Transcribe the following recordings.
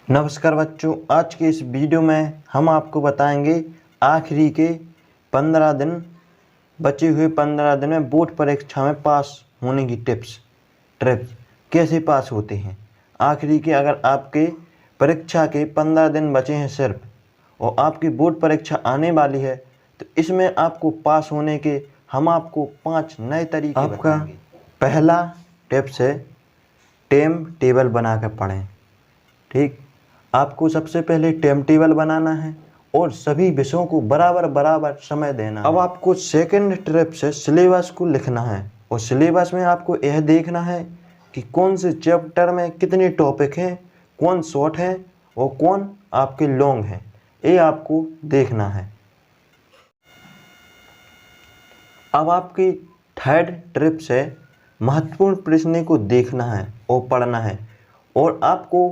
नमस्कार बच्चों, आज के इस वीडियो में हम आपको बताएंगे आखिरी के 15 दिन बचे हुए 15 दिन में बोर्ड परीक्षा में पास होने की ट्रिप्स कैसे पास होते हैं। आखिरी के अगर आपके परीक्षा के 15 दिन बचे हैं सिर्फ और आपकी बोर्ड परीक्षा आने वाली है तो इसमें आपको पास होने के हम आपको 5 नए तरीके बताएंगे। पहला टिप्स है टाइम टेबल बनाकर पढ़ें। ठीक, आपको सबसे पहले टाइम टेबल बनाना है और सभी विषयों को बराबर समय देना है। अब आपको सेकंड ट्रिप से सिलेबस को लिखना है और सिलेबस में आपको यह देखना है कि कौन से चैप्टर में कितने टॉपिक हैं, कौन शॉर्ट है और कौन आपके लॉन्ग हैं, ये आपको देखना है। अब आपकी थर्ड ट्रिप से महत्वपूर्ण प्रश्न को देखना है और पढ़ना है और आपको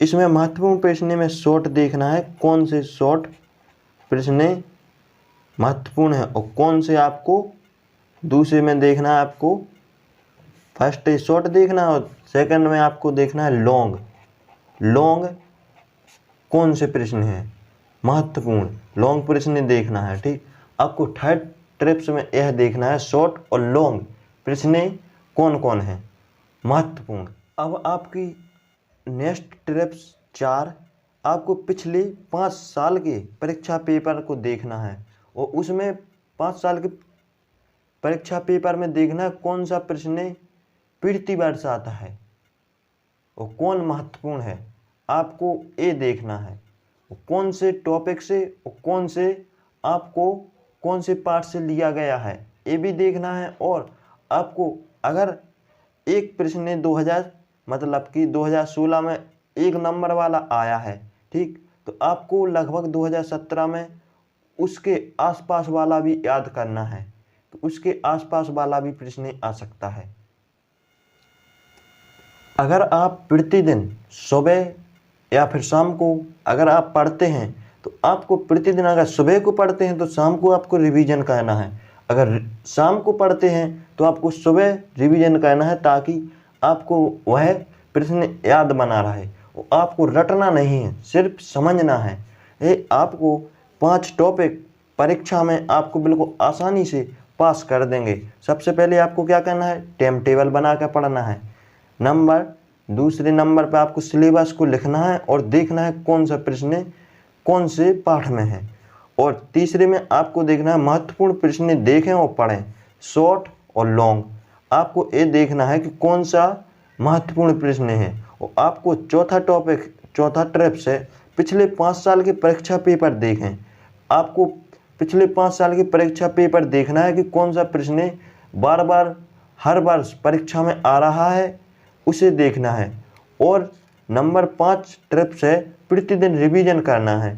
इसमें महत्वपूर्ण प्रश्न में शॉर्ट देखना है, कौन से शॉर्ट प्रश्न महत्वपूर्ण है और कौन से आपको दूसरे में देखना है। आपको फर्स्ट शॉर्ट देखना है और सेकंड में आपको देखना है लॉन्ग कौन से प्रश्न है महत्वपूर्ण, लॉन्ग प्रश्न देखना है। ठीक, आपको थर्ड ट्रिप्स में यह देखना है शॉर्ट और लॉन्ग प्रश्न कौन कौन है महत्वपूर्ण। अब आपकी नेक्स्ट ट्रिप्स 4 आपको पिछले 5 साल के परीक्षा पेपर को देखना है और उसमें 5 साल के परीक्षा पेपर में देखना है कौन सा प्रश्न प्रति वर्ष आता है और कौन महत्वपूर्ण है। आपको ये देखना है कौन से टॉपिक से और कौन से आपको कौन से पार्ट से लिया गया है, ये भी देखना है। और आपको अगर एक प्रश्न 2016 में 1 नंबर वाला आया है, ठीक, तो आपको लगभग 2017 में उसके आसपास वाला भी याद करना है, तो उसके आसपास वाला भी प्रश्न आ सकता है। अगर आप प्रतिदिन सुबह या फिर शाम को अगर आप पढ़ते हैं तो आपको प्रतिदिन अगर सुबह को पढ़ते हैं तो शाम को आपको रिवीजन करना है, अगर शाम को पढ़ते हैं तो आपको सुबह रिवीजन करना है ताकि आपको वह प्रश्न याद बना रहे। आपको रटना नहीं है, सिर्फ समझना है। ये आपको 5 टॉपिक परीक्षा में आपको बिल्कुल आसानी से पास कर देंगे। सबसे पहले आपको क्या करना है, टाइम टेबल बना कर पढ़ना है। दूसरे नंबर पर आपको सिलेबस को लिखना है और देखना है कौन सा प्रश्न कौन से पाठ में है। और तीसरे में आपको देखना है महत्वपूर्ण प्रश्न देखें और पढ़ें, शॉर्ट और लॉन्ग। आपको ये देखना है कि कौन सा महत्वपूर्ण प्रश्न है। और आपको चौथा ट्रिप से पिछले 5 साल के परीक्षा पेपर देखें। आपको पिछले 5 साल के परीक्षा पेपर देखना है कि कौन सा प्रश्न बार हर वर्ष परीक्षा में आ रहा है, उसे देखना है। और नंबर 5 ट्रिप से प्रतिदिन रिवीजन करना है।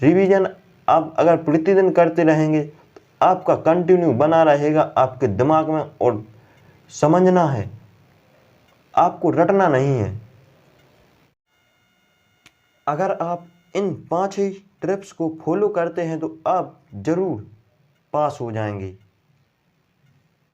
रिवीजन आप अगर प्रतिदिन करते रहेंगे तो आपका कंटिन्यू बना रहेगा आपके दिमाग में और समझना है, आपको रटना नहीं है। अगर आप इन 5 ही ट्रिप्स को फॉलो करते हैं तो आप ज़रूर पास हो जाएंगे।